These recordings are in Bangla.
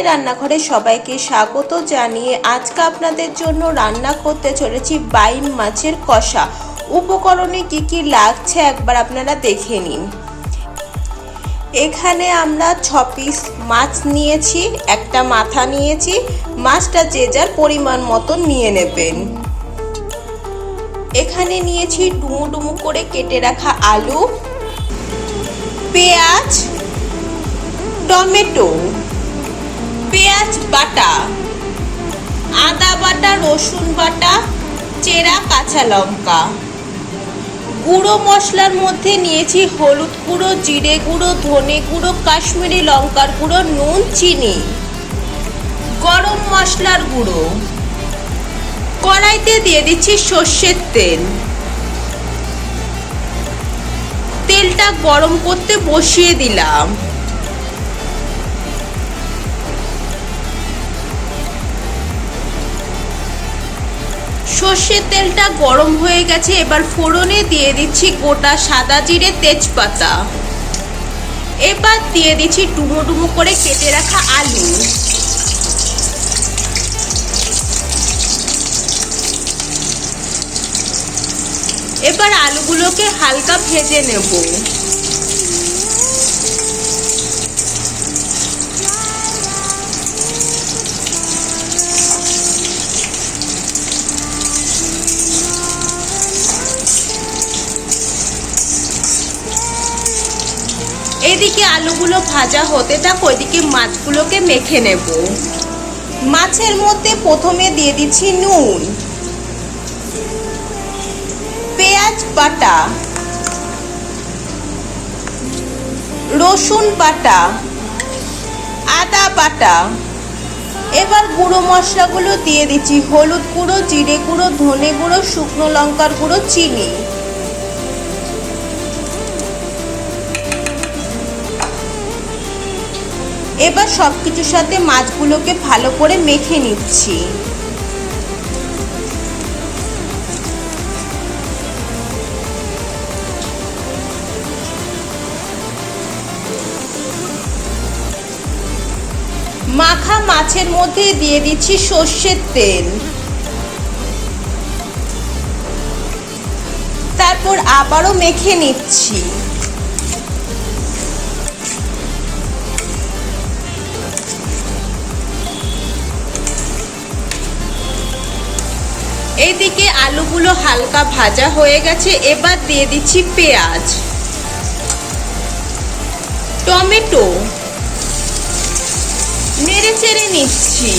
রান্নাঘরে সবাইকে স্বাগত জানিয়ে আজকে আপনাদের জন্য রান্না করতে চলেছি বাইম মাছের কষা। উপকরণে কি কি লাগছে একবার আপনারা দেখে নিন। এখানে আমরা 6 পিস মাছ নিয়েছি, একটা মাথা নিয়েছি। মাছটা যে যার পরিমাণ মতো নিয়ে নেবেন। এখানে নিয়েছি ডুমো ডুমো করে কেটে রাখা আলু, পেঁয়াজ, টমেটো, পেঁয়াজ বাটা, আদা বাটা, রসুন বাটা, চেরা কাঁচা লঙ্কা। গুঁড়ো মশলার মধ্যে নিয়েছি হলুদ গুঁড়ো, জিরে গুঁড়ো, ধনে গুঁড়ো, কাশ্মীরি লঙ্কার গুঁড়ো, নুন, চিনি, গরম মশলার গুঁড়ো। কড়াইতে দিয়ে দিচ্ছি সর্ষের তেল। তেলটা গরম করতে বসিয়ে দিলাম। সর্ষের তেলটা গরম হয়ে গেছে, এবার ফোড়নে দিয়ে দিচ্ছি গোটা সাদা জিরে, তেজপাতা। এবার দিয়ে দিচ্ছি ডুমো ডুমো করে কেটে রাখা আলু। এবার আলুগুলোকে হালকা ভেজে নেব। এদিকে আলুগুলো ভাজা হতে থাক, ওইদিকে মাছগুলোকে মেখে নেব। মাছের মধ্যে প্রথমে দিয়ে দিচ্ছি নুন, পেঁয়াজ বাটা, রসুন বাটা, আদা বাটা। এবার গুঁড়ো মশলাগুলো দিয়ে দিচ্ছি হলুদ গুঁড়ো, জিরে গুঁড়ো, ধনে গুঁড়ো, শুকনো লঙ্কার গুঁড়ো, চিনি। এবার সবকিছুর সাথে মাছগুলোকে ভালো করে মেখে নিচ্ছি। মাখা মাছের মধ্যে দিয়ে দিচ্ছি সর্ষের তেল। তারপর আবারও মেখে নিচ্ছি। এইদিকে আলুগুলো হালকা ভাজা হয়ে গেছে, এবার দিয়ে দিচ্ছি পেঁয়াজ, টমেটো, নেড়ে চেড়ে নিচ্ছি।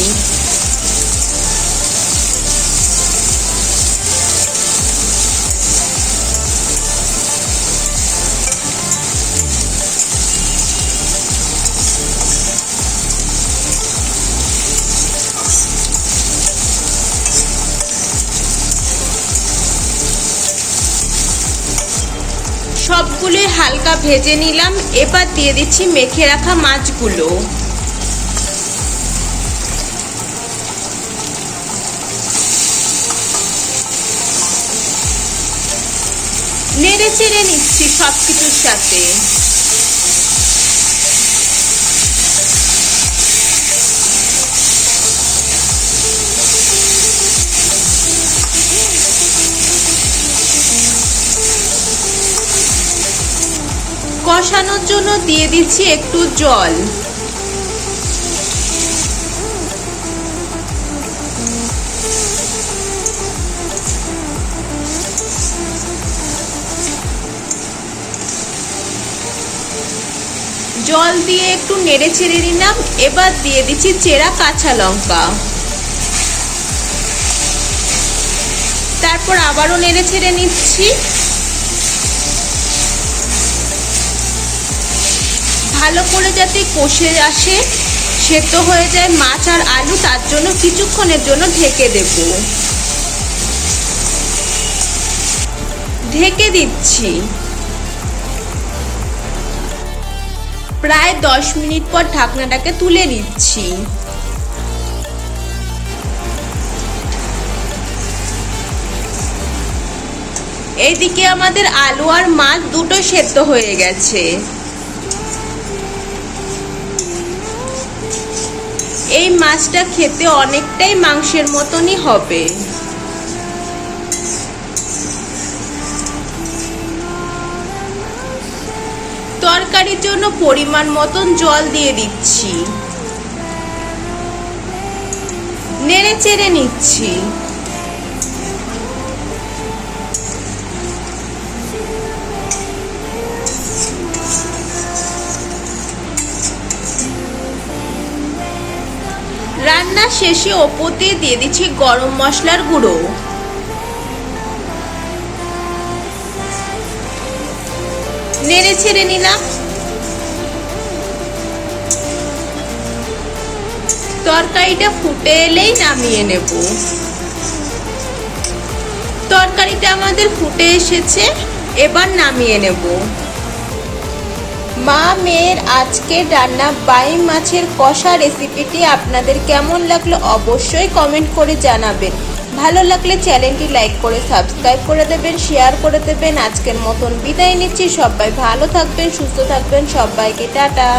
সবগুলো হালকা ভেজে নিলাম। এবার দিয়ে দিচ্ছি মেখে রাখা মাছগুলো। নেড়ে চেড়ে নিচ্ছি সবকিছুর সাথে। কষানোর জন্য দিয়ে দিচ্ছি একটু জল। জল দিয়ে একটু নেড়ে চেড়ে নিলাম। এবার দিয়ে দিচ্ছি চেরা কাঁচা লঙ্কা। তারপর আবারও নেড়ে চেড়ে নিচ্ছি। ভালো করে যাতে কষে আসে, সেদ্ধ হয়ে যায় মাছ আর আলু, তার জন্য কিছুক্ষণের জন্য ঢেকে দেব। ঢেকে দিচ্ছি। প্রায় 10 মিনিট পর ঢাকনাটাকে তুলে নিচ্ছি। এইদিকে আমাদের আলু আর মাছ দুটো সেদ্ধ হয়ে গেছে। এই মাছটা খেতে অনেকটাই মাংসের মতনই হবে। তরকারির জন্য পরিমাণ মতন জল দিয়ে দিচ্ছি, নেড়ে চেড়ে নিচ্ছি। রান্না শেষে ওপর দিয়ে দিচ্ছি গরম মশলার গুঁড়ো। নেড়ে ছেড়ে নিলাম। তরকারিটা ফুটে এলেই নামিয়ে নেব। তরকারিটা আমাদের ফুটে এসেছে, এবার নামিয়ে নেব। মা মেয়ের আজকের রান্না বাইম মাছের কষা রেসিপিটি আপনাদের কেমন লাগলো অবশ্যই কমেন্ট করে জানাবেন। ভালো লাগলে চ্যানেলটি লাইক করে সাবস্ক্রাইব করে দেবেন, শেয়ার করে দেবেন। আজকের মতন বিদায় নিচ্ছি। সবাই ভালো থাকবেন, সুস্থ থাকবেন। সবাইকে টাটা।